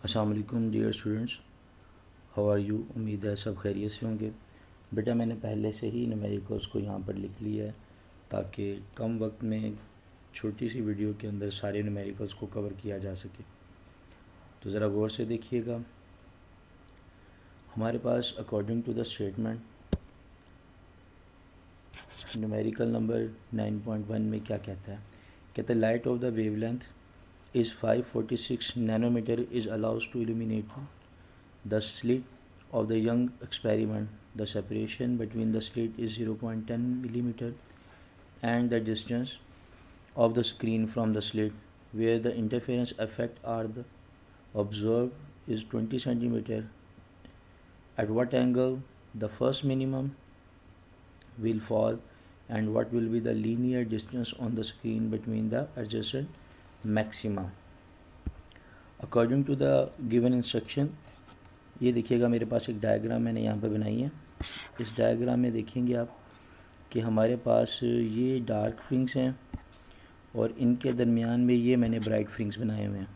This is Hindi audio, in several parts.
अस्सलाम वालेकुम dear students, how are you. उम्मीद है सब खैरियत से होंगे। बेटा मैंने पहले से ही न्यूमेरिकल्स को यहाँ पर लिख लिया है ताकि कम वक्त में छोटी सी वीडियो के अंदर सारे न्यूमेरिकल्स को कवर किया जा सके। तो ज़रा गौर से देखिएगा। हमारे पास according to the statement numerical number 9.1 में क्या कहता है। कहता है light of the wavelength is 546 nanometer is allows to illuminate the slit of the young experiment. The separation between the slit is 0.10 millimeter and the distance of the screen from the slit where the interference effect are the observed is 20 centimeter. At what angle the first minimum will fall and what will be the linear distance on the screen between the adjacent maxima according to the given instruction. ये देखिएगा मेरे पास एक डायग्राम मैंने यहाँ पर बनाई है। इस डायग्राम में देखेंगे आप कि हमारे पास ये डार्क फ्रिंग्स हैं और इनके दरमियान में ये मैंने ब्राइट फ्रिंग्स बनाए हुए हैं।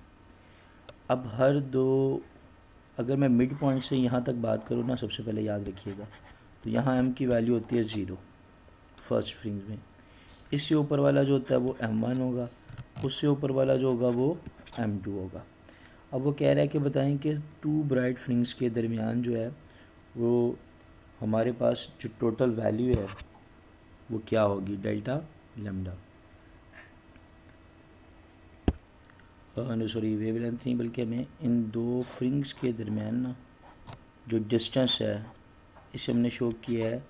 अब हर दो, अगर मैं मिड पॉइंट से यहाँ तक बात करूँ ना, सबसे पहले याद रखिएगा तो यहाँ m की वैल्यू होती है 0 फर्स्ट फ्रिंग्स में। इससे ऊपर वाला जो होता है वो m1 होगा, उससे ऊपर वाला जो होगा वो m2 होगा। अब वो कह रहा है कि बताएं कि टू ब्राइट फ्रिंग्स के दरमियान जो है वो हमारे पास जो टोटल वैल्यू है वो क्या होगी, डेल्टा लैम्डा। सॉरी वेवलेंथ नहीं, बल्कि हमें इन दो फ्रिंग्स के दरमियान ना जो डिस्टेंस है इसे हमने शो किया है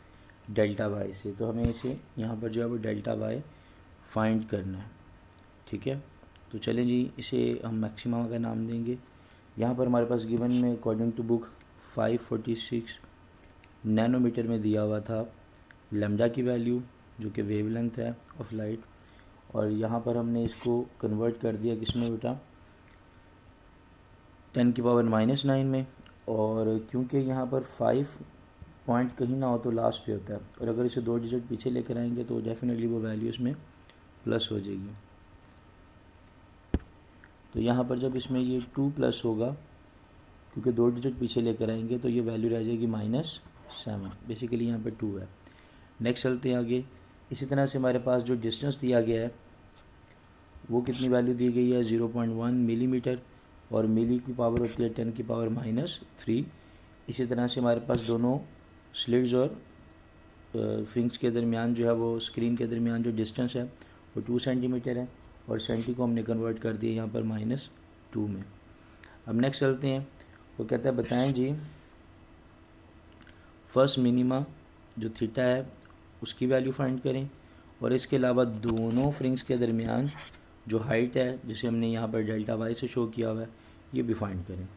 डेल्टा वाई से। तो हमें इसे यहाँ पर जो है वो डेल्टा वाई फाइंड करना है। ठीक है, तो चलें जी, इसे हम मैक्सिमा का नाम देंगे। यहाँ पर हमारे पास गिवन में अकॉर्डिंग टू बुक 546 नैनोमीटर में दिया हुआ था लैम्डा की वैल्यू जो कि वेवलेंथ है ऑफ लाइट, और यहाँ पर हमने इसको कन्वर्ट कर दिया किसमें बेटा, 10⁻⁻⁹ में। और क्योंकि यहाँ पर 5 पॉइंट कहीं ना हो तो लास्ट पे होता है, और अगर इसे 2 डिजिट पीछे लेकर आएंगे तो डेफिनेटली वो वैल्यू इसमें प्लस हो जाएगी। तो यहाँ पर जब इसमें ये 2 प्लस होगा, क्योंकि 2 डिजिट पीछे लेकर आएंगे तो ये वैल्यू रह जाएगी -7। बेसिकली यहाँ पर 2 है। नेक्स्ट चलते हैं आगे। इसी तरह से हमारे पास जो डिस्टेंस दिया गया है वो कितनी वैल्यू दी गई है, 0.1 मिलीमीटर, और मिली की पावर होती है 10⁻³ इसी तरह से हमारे पास दोनों स्लिट्स और फ्रिंग्स के दरमियान जो है वो स्क्रीन के दरमियान जो डिस्टेंस है वो 2 सेंटीमीटर है, और सेंटी को हमने कन्वर्ट कर दिया यहाँ पर -2 में। अब नेक्स्ट चलते हैं। वो कहता है बताएं जी फर्स्ट मिनिमा जो थीटा है उसकी वैल्यू फाइंड करें, और इसके अलावा दोनों फ्रिंग्स के दरमियान जो हाइट है जिसे हमने यहाँ पर डेल्टा वाई से शो किया हुआ है ये भी फाइंड करें।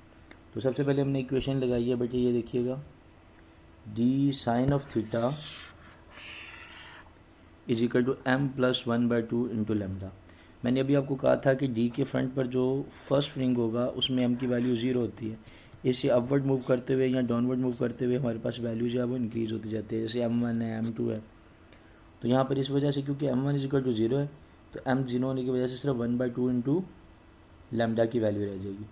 तो सबसे पहले हमने इक्वेशन लगाई है बेटे, ये देखिएगा, D sine of theta is equal to m+1/2 into lambda. मैंने अभी आपको कहा था कि डी के फ्रंट पर जो फर्स्ट फ्रिंग होगा उसमें m की वैल्यू 0 होती है। इसे अपवर्ड मूव करते हुए या डाउनवर्ड मूव करते हुए हमारे पास वैल्यू जो है वो इंक्रीज़ होती जाती है। जैसे m1 है, m2 है, तो यहाँ पर इस वजह से क्योंकि m1 इज इक्वल टू 0 है तो m 0 होने की वजह से सिर्फ 1/2 इंटू लैम्डा की वैल्यू रह जाएगी।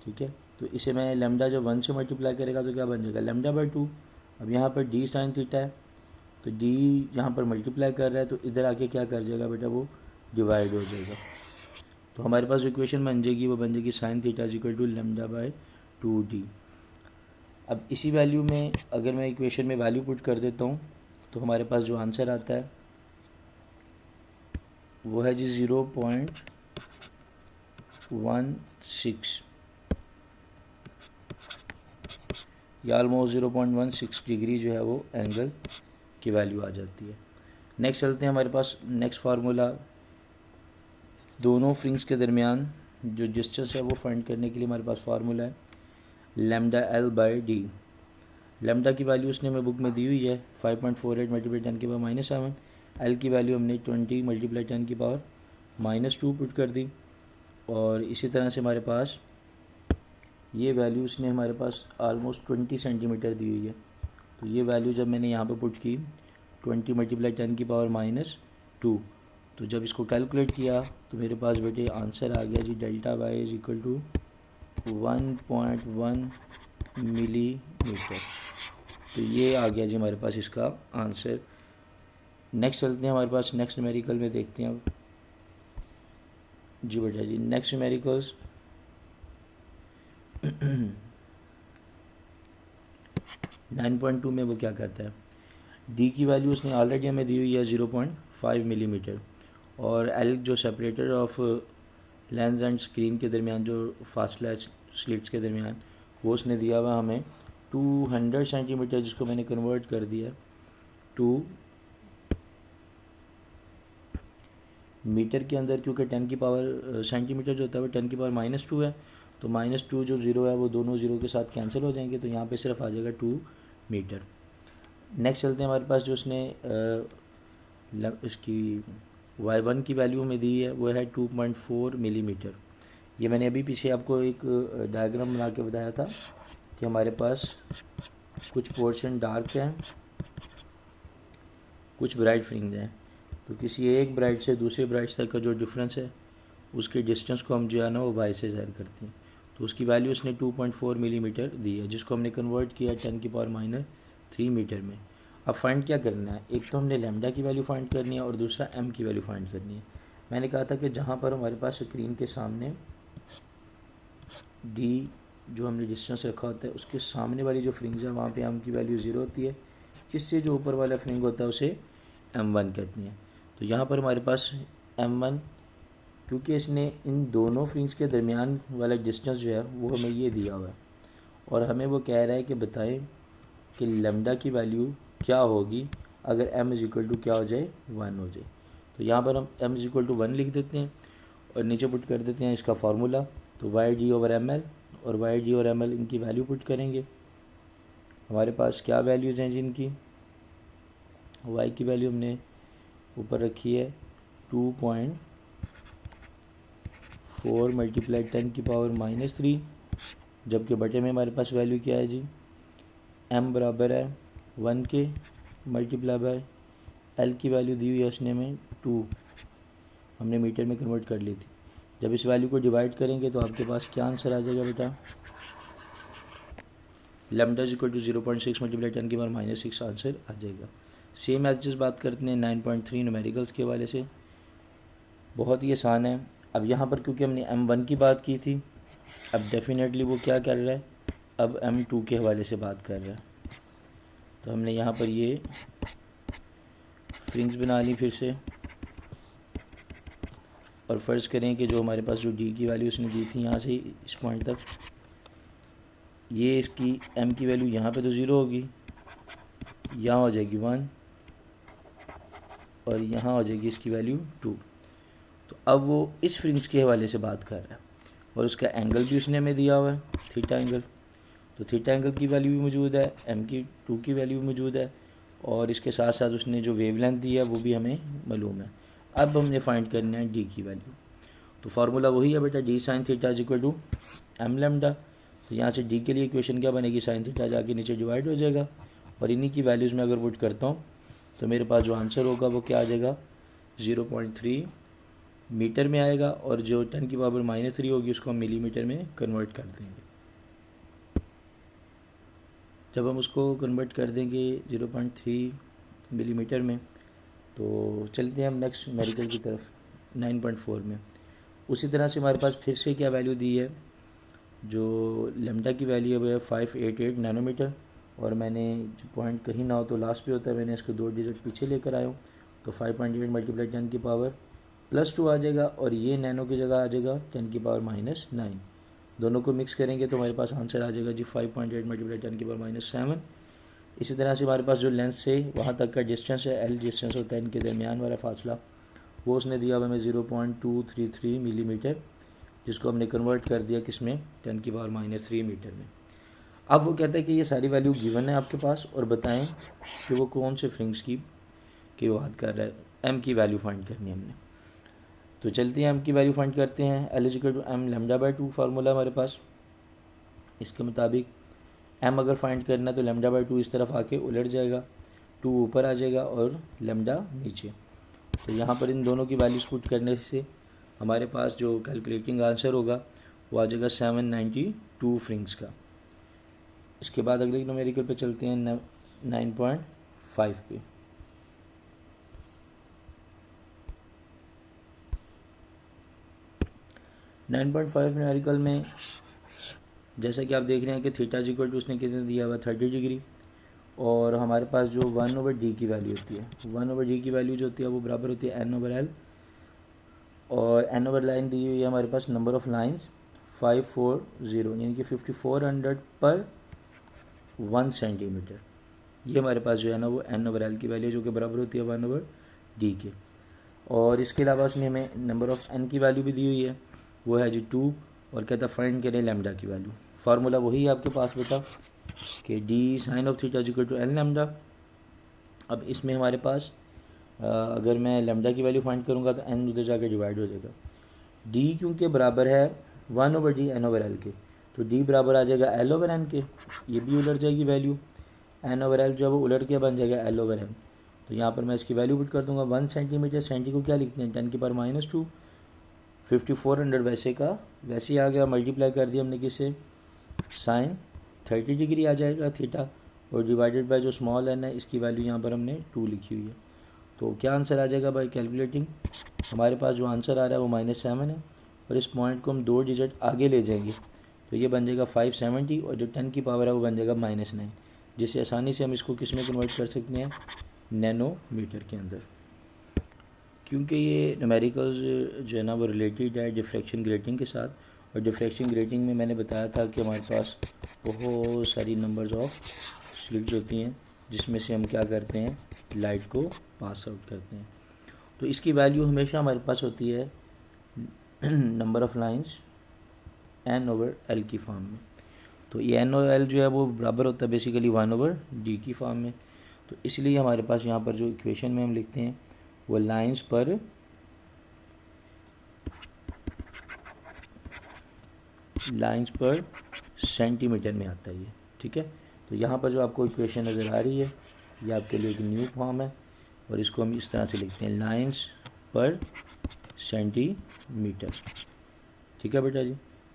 ठीक है, तो इसे मैं लैम्डा जब 1 से मल्टीप्लाई करेगा तो क्या बन जाएगा, λ/2। अब यहाँ पर डी साइन थीटा है तो डी यहाँ पर मल्टीप्लाई कर रहा है तो इधर आके क्या कर जाएगा बेटा, वो डिवाइड हो जाएगा। तो हमारे पास इक्वेशन बन जाएगी, वो बन जाएगी sine theta is equal to λ/2d। अब इसी वैल्यू में अगर मैं इक्वेशन में वैल्यू पुट कर देता हूँ तो हमारे पास जो आंसर आता है वो है जी 0.16 या ऑलमोस्ट 0.16 डिग्री जो है वो एंगल की वैल्यू आ जाती है। नेक्स्ट चलते हैं। हमारे पास नेक्स्ट फार्मूला दोनों फ्रिंग्स के दरमियान जो डिस्टेंस है वो फाइंड करने के लिए हमारे पास फार्मूला है λL/d। लैम्डा की वैल्यू उसने हमें बुक में दी हुई है 5.48 × 10⁻⁻⁷। एल की वैल्यू हमने 20 × 10⁻⁻2 पुट कर दी, और इसी तरह से हमारे पास ये वैल्यू उसने हमारे पास ऑलमोस्ट 20 सेंटीमीटर दी हुई है। तो ये वैल्यू जब मैंने यहाँ पे पुट की 20 × 10⁻⁻2, तो जब इसको कैलकुलेट किया तो मेरे पास बेटे आंसर आ गया जी delta Y is equal to 1.1 millimetre. तो ये आ गया जी हमारे पास इसका आंसर। नेक्स्ट चलते हैं हमारे पास नेक्स्ट न्यूमेरिकल में, देखते हैं अब जी बेटा जी नेक्स्ट न्यूमेरिकल्स 9.2 में वो क्या करता है, डी की वैल्यू उसने ऑलरेडी हमें दी हुई है 0.5 मिलीमीटर, और एल जो separator of lens and screen के दरमियान जो फासला है स्लिट्स के दरमियान, वो उसने दिया हुआ हमें 200 सेंटीमीटर, जिसको मैंने कन्वर्ट कर दिया टू मीटर के अंदर, क्योंकि 10 की पावर सेंटीमीटर जो होता है वो 10 की पावर -2 है, तो -2 जो ज़ीरो है वो दोनों ज़ीरो के साथ कैंसिल हो जाएंगे, तो यहाँ पे सिर्फ आ जाएगा 2 मीटर। नेक्स्ट चलते हैं हमारे पास जो उसने इसकी y1 की वैल्यू में दी है वो है 2.4 मिलीमीटर। ये मैंने अभी पीछे आपको एक डायग्राम बना के बताया था कि हमारे पास कुछ पोर्शन डार्क हैं, कुछ ब्राइट फ्रिंज हैं, तो किसी एक ब्राइट से दूसरे ब्राइट तक का जो डिफरेंस है उसके डिस्टेंस को हम जो है ना वो y से ज़ाहिर करते हैं। तो उसकी वैल्यू उसने 2.4 मिलीमीटर दी है, जिसको हमने कन्वर्ट किया 10 की पावर -3 मीटर में। अब फाइंड क्या करना है, एक तो हमने लैम्डा की वैल्यू फाइंड करनी है और दूसरा m की वैल्यू फाइंड करनी है। मैंने कहा था कि जहाँ पर हमारे पास स्क्रीन के सामने d जो हमने डिस्टेंस रखा होता है उसके सामने वाली जो फ्रिंज है वहाँ पे m की वैल्यू 0 होती है, इससे जो ऊपर वाला फ्रिंज होता है उसे m1 कहते हैं। तो यहाँ पर हमारे पास m1, क्योंकि इसने इन दोनों फ्रिंज के दरमियान वाला डिस्टेंस जो है वो हमें ये दिया हुआ है, और हमें वो कह रहा है कि बताएं कि लैम्डा की वैल्यू क्या होगी अगर m इज इक्वल टू क्या हो जाए 1 हो जाए। तो यहाँ पर हम m इज इक्वल टू 1 लिख देते हैं और नीचे पुट कर देते हैं इसका फार्मूला, तो y/d/ml, और y/d और ml इनकी वैल्यू पुट करेंगे। हमारे पास क्या वैल्यूज़ हैं जिनकी, y की वैल्यू हमने ऊपर रखी है 2.4 मल्टीप्लाई 10 की पावर -3, जबकि बटे में हमारे पास वैल्यू क्या है जी, m बराबर है 1 के मल्टीप्लाई बाय l की वैल्यू दी हुई है उसने में 2, हमने मीटर में कन्वर्ट कर ली थी। जब इस वैल्यू को डिवाइड करेंगे तो आपके पास क्या आंसर आ जाएगा बेटा, lambda is equal to 0.6 multiply 10 की पावर -6 आंसर आ जाएगा। सेम एज जिस बात करते हैं 9.3 न्यूमेरिकल्स के हवाले से, बहुत ही आसान है। अब यहाँ पर क्योंकि हमने m1 की बात की थी, अब डेफिनेटली वो क्या कर रहा है, अब m2 के हवाले से बात कर रहा है। तो हमने यहाँ पर ये फ्रिंज बना ली फिर से, और फ़र्ज़ करें कि जो हमारे पास जो d की वैल्यू उसने दी थी यहाँ से इस पॉइंट तक, ये इसकी m की वैल्यू यहाँ पे तो 0 होगी, यहाँ हो जाएगी 1 और यहाँ हो जाएगी इसकी वैल्यू 2। तो अब वो इस फ्रिंज के हवाले से बात कर रहा है, और उसका एंगल भी उसने हमें दिया हुआ है थीटा एंगल, तो थीटा एंगल की वैल्यू भी मौजूद है, m2 की वैल्यू भी मौजूद है, और इसके साथ साथ उसने जो वेवलेंथ दी है वो भी हमें मालूम है। अब हमने फाइंड करना है d की वैल्यू, तो फार्मूला वही है बेटा, d sin theta is equal to m lambda. तो यहाँ से d के लिए इक्वेशन क्या बनेगी, sin थीटा जाके नीचे डिवाइड हो जाएगा, और इन्हीं की वैल्यूज़ में अगर पुट करता हूँ तो मेरे पास जो आंसर होगा वो क्या आ जाएगा, 0.3 मीटर में आएगा, और जो 10 की पावर -3 होगी उसको हम मिलीमीटर में कन्वर्ट कर देंगे। जब हम उसको कन्वर्ट कर देंगे 0.3 मिलीमीटर में, तो चलते हैं हम नेक्स्ट न्यूमेरिकल की तरफ 9.4 में। उसी तरह से हमारे पास फिर से क्या वैल्यू दी है, जो लैम्डा की वैल्यू है वो है 588 नैनोमीटर, और मैंने जो पॉइंट कहीं ना हो तो लास्ट पे होता है, मैंने इसको 2 डिजिट पीछे लेकर आया हूँ, तो 5.8 मल्टीप्लाई 10 की पावर +2 आ जाएगा, और ये नैनो की जगह आ जाएगा 10 की पावर -9। दोनों को मिक्स करेंगे तो हमारे पास आंसर आ जाएगा जी 5.8 मल्टीप्लाई 10 की पावर -7। इसी तरह से हमारे पास जो लेंथ से वहाँ तक का डिस्टेंस है, l डिस्टेंस होता है इनके दरमियान वाला फासला, वो उसने दिया हुआ हमें 0.233 मिलीमीटर, जिसको हमने कन्वर्ट कर दिया किस में, 10 की पावर -3 मीटर में। अब वो कहता है कि ये सारी वैल्यू गिवन है आपके पास, और बताएं कि वो कौन से फ्रिंज की बात कर रहा है, m की वैल्यू फाइंड करनी है हमने। तो चलते हैं m की वैल्यू फाइंड करते हैं, l equal to m λ/2 formula हमारे पास। इसके मुताबिक m अगर फाइंड करना है तो λ/2 इस तरफ आके उलट जाएगा, 2 ऊपर आ जाएगा और लैम्डा नीचे। तो यहाँ पर इन दोनों की वैल्यूज पुट करने से हमारे पास जो कैलकुलेटिंग आंसर होगा वो आ जाएगा 792 फ्रिंग्स का। इसके बाद अगले न्यूमेरिकल पे चलते हैं 9.5 पे। नाइन पॉइंट फाइव न्यूमेरिकल में जैसा कि आप देख रहे हैं कि थीटा इक्वल टू उसने कितने दिया हुआ 30 डिग्री, और हमारे पास जो 1/d की वैल्यू होती है, 1/d की वैल्यू जो होती है वो बराबर होती है n/l, और n/लाइन दी हुई है हमारे पास नंबर ऑफ लाइंस 540, यानी कि 5400 पर 1 सेंटीमीटर। ये हमारे पास जो है ना वो n/l की वैल्यू जो कि बराबर होती है 1/d के। और इसके अलावा उसने हमें नंबर ऑफ n की वैल्यू भी दी हुई है, वो है जी 2, और कहता है फाइंड करें लैम्डा की वैल्यू। फार्मूला वही है आपके पास बेटा कि d sin of theta equal to n lambda. अब इसमें हमारे पास अगर मैं लैम्डा की वैल्यू फाइंड करूँगा तो n उधर जाकर डिवाइड हो जाएगा। d क्योंकि बराबर है 1/d n/l के, तो d बराबर आ जाएगा l/n के, ये भी उलट जाएगी वैल्यू, n/l जो है वो उलट के बन जाएगा l/n। तो यहाँ पर मैं इसकी वैल्यू पुट कर दूंगा 1 सेंटीमीटर, सेंटी को क्या लिखते हैं 10⁻², 5400 वैसे का वैसे ही आ गया, मल्टीप्लाई कर दिया हमने किसे साइन 30 डिग्री आ जाएगा थीटा, और डिवाइडेड बाय जो स्मॉल n है इसकी वैल्यू यहाँ पर हमने 2 लिखी हुई है। तो क्या आंसर आ जाएगा बाय कैलकुलेटिंग, हमारे पास जो आंसर आ रहा है वो -7 है, और इस पॉइंट को हम 2 डिजिट आगे ले जाएंगे तो ये बन जाएगा 570, और जो 10 की पावर है वो बन जाएगा -9, जिससे आसानी से हम इसको किस में कन्वर्ट कर सकते हैं नैनोमीटर के अंदर। क्योंकि ये न्यूमेरिकल्स जो है ना वो रिलेटेड है डिफ्रैक्शन ग्रेटिंग के साथ, और डिफ्रैक्शन ग्रेटिंग में मैंने बताया था कि हमारे पास बहुत सारी नंबर्स ऑफ स्लिट्स होती हैं जिसमें से हम क्या करते हैं लाइट को पास आउट करते हैं। तो इसकी वैल्यू हमेशा हमारे पास होती है नंबर ऑफ लाइंस n/l की फॉर्म में। तो ये n/l जो है वो बराबर होता है बेसिकली 1/d की फॉर्म में। तो इसलिए हमारे पास यहाँ पर जो इक्वेशन में हम लिखते हैं वो लाइंस पर सेंटीमीटर में आता है ये, ठीक है। तो यहाँ पर जो आपको इक्वेशन नज़र आ रही है ये आपके लिए एक न्यू फॉर्म है, और इसको हम इस तरह से लिखते हैं लाइंस पर सेंटीमीटर, ठीक है बेटा जी।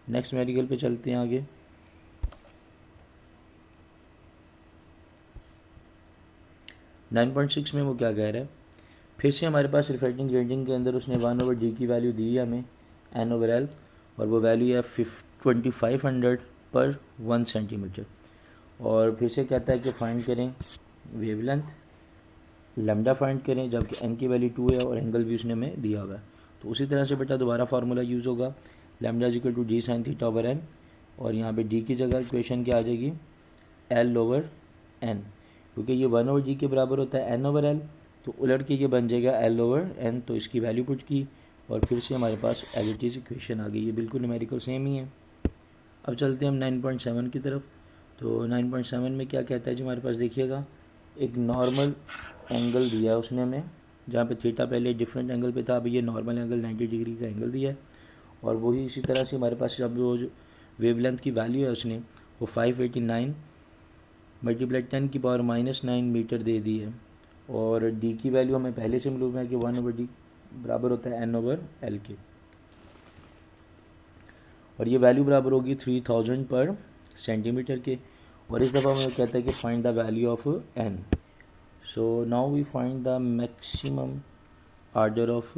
नेक्स्ट न्यूमेरिकल पे चलते हैं आगे। नाइन पॉइंट सिक्स में वो क्या कह रहा है, फिर से हमारे पास रिफ्रैक्टिंग ग्रेटिंग के अंदर उसने 1/d की वैल्यू दी है हमें n/l, और वो वैल्यू है 2500 पर 1 सेंटीमीटर। और फिर से कहता है कि फाइंड करें वेवलेंथ, लैम्डा फाइंड करें, जबकि n की वैल्यू 2 है और एंगल भी उसने हमें दिया हुआ है। तो उसी तरह से बेटा दोबारा फार्मूला यूज़ होगा lambda equal to d sin θ/n, और यहाँ पे d की जगह इक्वेशन क्या आ जाएगी l/n, क्योंकि ये 1/d के बराबर होता है n/l, तो उलट के ये बन जाएगा l/n। तो इसकी वैल्यू पुट की और फिर से हमारे पास एज इट इज़ इक्वेशन आ गई, ये बिल्कुल न्यूमेरिकल सेम ही है। अब चलते हैं हम 9.7 की तरफ। तो 9.7 में क्या कहता है जी, हमारे पास देखिएगा एक नॉर्मल एंगल दिया है उसने हमें, जहाँ पे थीटा पहले डिफरेंट एंगल पे था, अभी ये नॉर्मल एंगल 90 डिग्री का एंगल दिया है। और वही इसी तरह से हमारे पास जब वो वेवलेंथ की वैल्यू है उसने वो 589 मल्टीप्लाई 10⁻⁻9 मीटर दे दी है, और डी की वैल्यू हमें पहले से मालूम है कि 1/d बराबर होता है n/l के, और ये वैल्यू बराबर होगी 3000 पर सेंटीमीटर के। और इस दफ़ा हमें कहता है कि find the value of n। So now we find the maximum order of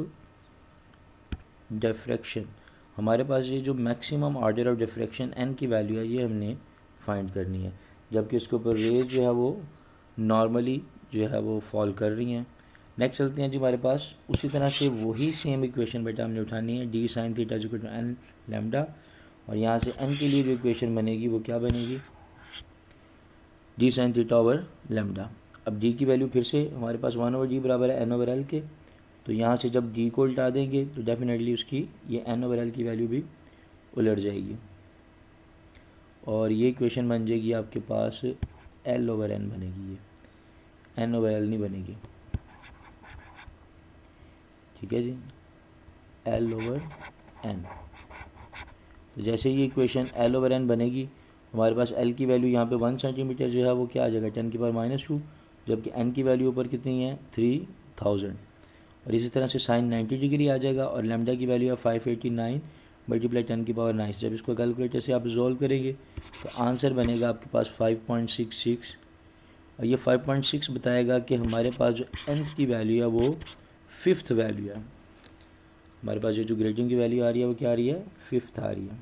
diffraction. हमारे पास ये जो maximum order of diffraction n की वैल्यू है ये हमने फाइंड करनी है, जबकि उसके ऊपर रेज जो है वो नॉर्मली जो है वो फॉल कर रही हैं। नेक्स्ट चलते हैं जी, हमारे पास उसी तरह से वही सेम इक्वेशन बेटा हमने उठानी है d sin θ equal to n lambda, और यहाँ से n के लिए जो इक्वेशन बनेगी वो क्या बनेगी d sin θ/λ। अब d की वैल्यू फिर से हमारे पास 1/d बराबर है n/l के, तो यहाँ से जब d को उल्टा देंगे तो डेफिनेटली उसकी ये n/l की वैल्यू भी उलट जाएगी, और ये इक्वेशन बन जाएगी आपके पास l/n बनेगी, ये n/l नहीं बनेगी, ठीक है जी, l/n। तो जैसे ये इक्वेशन l/n बनेगी हमारे पास l की वैल्यू यहाँ पे 1 सेंटीमीटर जो है वो क्या आ जाएगा 10⁻⁻², जबकि n की वैल्यू ऊपर कितनी है 3000, और इसी तरह से साइन 90 डिग्री आ जाएगा, और लैम्डा की वैल्यू है 589 मल्टीप्लाई 10⁹। जब इसको कैलकुलेटर से आप रिजॉल्व करेंगे तो आंसर बनेगा आपके पास 5.66, और ये 5.6 बताएगा कि हमारे पास जो nth की वैल्यू है वो 5th वैल्यू है। हमारे पास जो ग्रेडिंग की वैल्यू आ रही है वो क्या आ रही है, 5th आ रही है।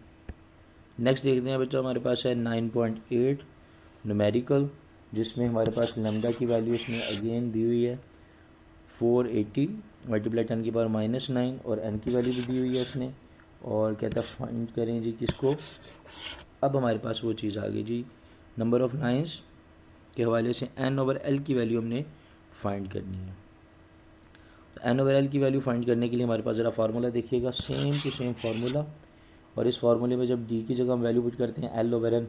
नेक्स्ट देखते हैं बच्चों, हमारे पास है 9.8 न्यूमेरिकल, जिसमें हमारे पास लैम्डा की वैल्यू इसमें अगेन दी हुई है 480 मल्टीप्लाई 10⁻⁹ और n की वैल्यू भी दी हुई है इसने, और कहता है फाइंड करें जी किसको। अब हमारे पास वो चीज़ आ गई जी, नंबर ऑफ नाइन्स के हवाले से n/l की वैल्यू हमने फाइंड करनी है। तो n/l की वैल्यू फाइंड करने के लिए हमारे पास ज़रा फार्मूला देखिएगा, सेम टू सेम फार्मूला, और इस फार्मूले में जब d की जगह हम वैल्यू पुट करते हैं l/n,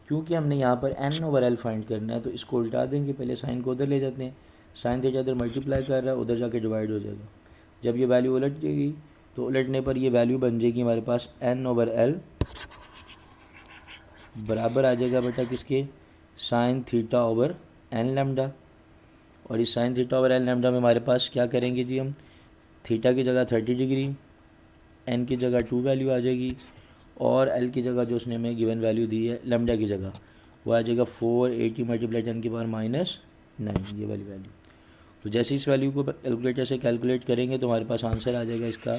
क्योंकि हमने यहाँ पर n/l फाइंड करना है तो इसको उल्टा देंगे, पहले साइन को उधर ले जाते हैं, साइन थीटा इधर मल्टीप्लाई कर रहा है, उधर जाके डिवाइड हो जाएगा। जब ये वैल्यू उलट जाएगी तो उलटने पर ये वैल्यू बन जाएगी हमारे पास n/l बराबर आ जाएगा बेटा किसके, sine theta over n lambda. और इस sine theta over n lambda में हमारे पास क्या करेंगे जी, हम थीटा की जगह 30 डिग्री, n की जगह 2 वैल्यू आ जाएगी, और l की जगह जो उसने हमें गिवन वैल्यू दी है लैम्डा की जगह वो आ जाएगा 480 मल्टीप्लाई 10⁻⁹, ये वाली वैल्यू। तो जैसे इस वैल्यू को कैलकुलेटर से कैलकुलेट करेंगे तो हमारे पास आंसर आ जाएगा इसका,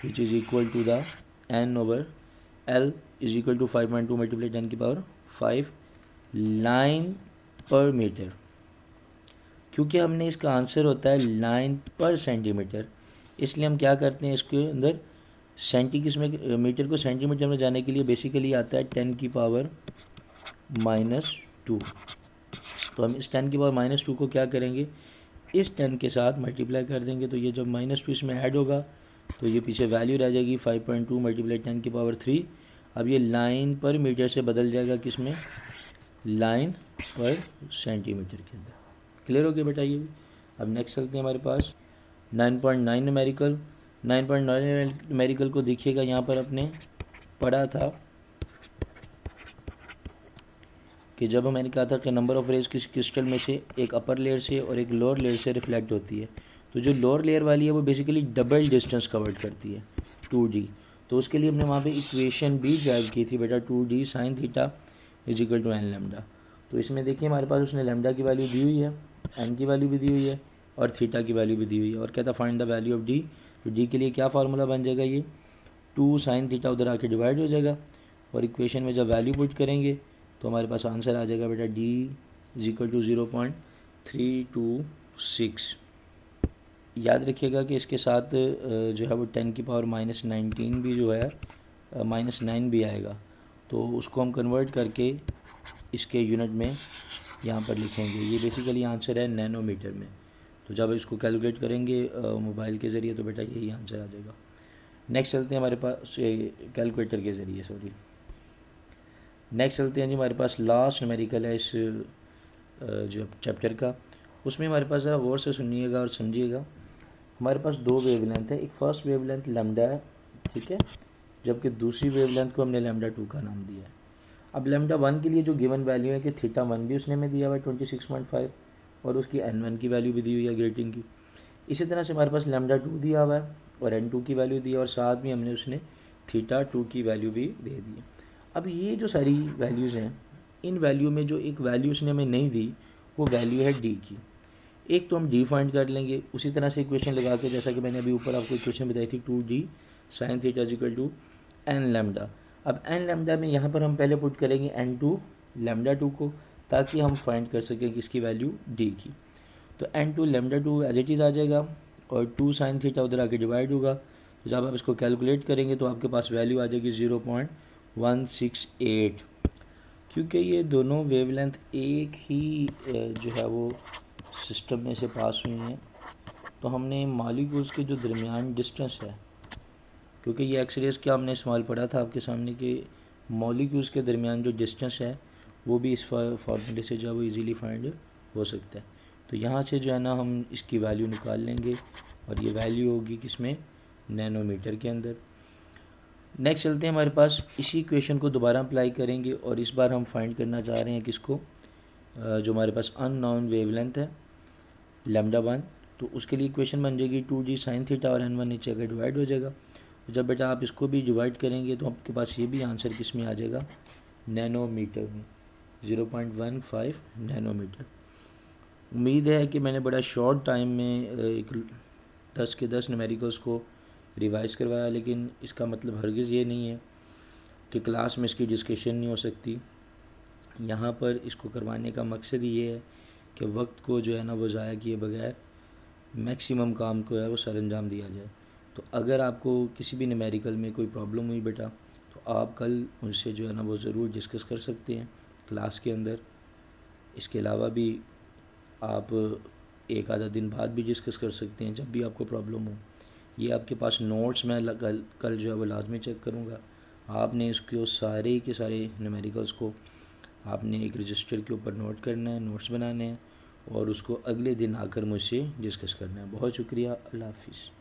which is equal to the n/l is equal to 5.2 multiply 10⁵ line per metre. क्योंकि हमने इसका आंसर होता है लाइन पर सेंटीमीटर, इसलिए हम क्या करते हैं इसके अंदर मीटर को सेंटीमीटर में जाने के लिए बेसिकली आता है 10⁻⁻²। तो हम इस 10⁻⁻² को क्या करेंगे, इस 10 के साथ मल्टीप्लाई कर देंगे, तो ये जब -2 इसमें ऐड होगा तो ये पीछे वैल्यू रह जाएगी 5.2 मल्टीप्लाई 10⁻3। अब ये लाइन पर मीटर से बदल जाएगा किस में, लाइन पर सेंटीमीटर के अंदर। क्लियर हो गया बेटा ये भी। अब नेक्स्ट चलते हैं हमारे पास 9.9 न्यूमेरिकल। 9.9 न्यूमेरिकल को देखिएगा, यहाँ पर आपने पढ़ा था कि जब मैंने कहा था कि नंबर ऑफ रेज किस क्रिस्टल में से एक अपर लेयर से और एक लोअर लेयर से रिफ्लेक्ट होती है, तो जो लोअर लेयर वाली है वो बेसिकली डबल डिस्टेंस कवर करती है 2d। तो उसके लिए हमने वहाँ पे इक्वेशन भी ड्राइव की थी बेटा, 2d sine theta is equal to n lambda. तो इसमें देखिए हमारे पास उसने लैम्डा की वैल्यू दी हुई है, n की वैल्यू भी दी हुई है, और थीटा की वैल्यू भी दी हुई है, और कहता find the value of d। तो d के लिए क्या फार्मूला बन जाएगा, ये 2 साइन थीटा उधर आके डिवाइड हो जाएगा, और इक्वेशन में जब वैल्यू पुट करेंगे तो हमारे पास आंसर आ जाएगा बेटा d इज इक्वल टू 0.326। याद रखिएगा कि इसके साथ जो है वो 10⁻⁻19 भी जो है -9 भी आएगा, तो उसको हम कन्वर्ट करके इसके यूनिट में यहाँ पर लिखेंगे। ये बेसिकली आंसर है नैनोमीटर में, तो जब इसको कैलकुलेट करेंगे मोबाइल के ज़रिए तो बेटा यही आंसर आ जाएगा। नेक्स्ट चलते हैं हमारे पास कैलकुलेटर के ज़रिए, नेक्स्ट चलते हैं जी हमारे पास लास्ट न्यूमेरिकल है इस जो चैप्टर का। उसमें हमारे पास ज़रा गौर से सुनिएगा और समझिएगा। हमारे पास 2 वेवलेंथ है, एक फर्स्ट वेवलेंथ लैम्डा है, ठीक है, जबकि दूसरी वेवलेंथ को हमने λ2 का नाम दिया है। अब λ1 के लिए जो गिवन वैल्यू है कि θ1 भी उसने हमें दिया हुआ है 26.5, और उसकी n1 की वैल्यू भी दी हुई है ग्रेटिंग की। इसी तरह से हमारे पास λ2 दिया हुआ है और n2 की वैल्यू दी है, और साथ में हमने उसने θ2 की वैल्यू भी दे दी है। अब ये जो सारी वैल्यूज़ हैं, इन वैल्यू में जो एक वैल्यू उसने हमें नहीं दी वो वैल्यू है d की। एक तो हम d फाइंड कर लेंगे, उसी तरह से इक्वेशन लगा के, जैसा कि मैंने अभी ऊपर आपको इक्वेशन बताई थी 2d sine theta equal to n lambda. अब n लैम्डा में यहाँ पर हम पहले पुट करेंगे n2 λ2 को, ताकि हम फाइंड कर सकें कि इसकी वैल्यू d की। तो n2 λ2 एज इट इज़ आ जाएगा, और 2 साइन थीटा उधर आके डिवाइड होगा, तो जब आप इसको कैलकुलेट करेंगे तो आपके पास वैल्यू आ जाएगी 0.168। क्योंकि ये दोनों वेवलेंथ एक ही जो है वो सिस्टम में से पास हुई हैं, तो हमने मॉलिक्यूल्स के जो दरमियान डिस्टेंस है, क्योंकि ये एक्सरेज क्या हमने इस्तेमाल पढ़ा था आपके सामने कि मॉलिक्यूल्स के दरमियान जो डिस्टेंस है वो भी इस फॉर्मूले से जो है वो इजीली फाइंड हो सकता है। तो यहाँ से जो है ना हम इसकी वैल्यू निकाल लेंगे, और ये वैल्यू होगी किसमें, नैनोमीटर के अंदर। नेक्स्ट चलते हैं हमारे पास, इसी इक्वेशन को दोबारा अप्लाई करेंगे, और इस बार हम फाइंड करना चाह रहे हैं किसको, जो हमारे पास अननोन वेवलेंथ है λ1। तो उसके लिए इक्वेशन बन जाएगी 2d साइन थीटा, और n1 नीचे अगर डिवाइड हो जाएगा, तो जब बेटा आप इसको भी डिवाइड करेंगे तो आपके पास ये भी आंसर किस में आ जाएगा, नैनोमीटर में, 0.15 नैनोमीटर। उम्मीद है कि मैंने बड़ा शॉर्ट टाइम में एक 10 के 10 न्यूमेरिकल्स को रिवाइज करवाया, लेकिन इसका मतलब हरगिज़ ये नहीं है कि क्लास में इसकी डिस्कशन नहीं हो सकती। यहाँ पर इसको करवाने का मकसद ही ये है कि वक्त को जो है ना वो ज़ाया किए बगैर मैक्सिमम काम को है वो सर अंजाम दिया जाए। तो अगर आपको किसी भी न्यूमेरिकल में कोई प्रॉब्लम हुई बेटा, तो आप कल उनसे जो है ना वो ज़रूर डिस्कस कर सकते हैं क्लास के अंदर। इसके अलावा भी आप एक आधा दिन बाद भी डिस्कस कर सकते हैं जब भी आपको प्रॉब्लम हो। ये आपके पास नोट्स मैं कल जो है वो लाजमी चेक करूँगा। आपने इसको सारे के सारे न्यूमेरिकल्स को आपने एक रजिस्टर के ऊपर नोट करना है, नोट्स बनाने हैं और उसको अगले दिन आकर मुझसे डिस्कस करना है। बहुत शुक्रिया, अल्लाह हाफिज़।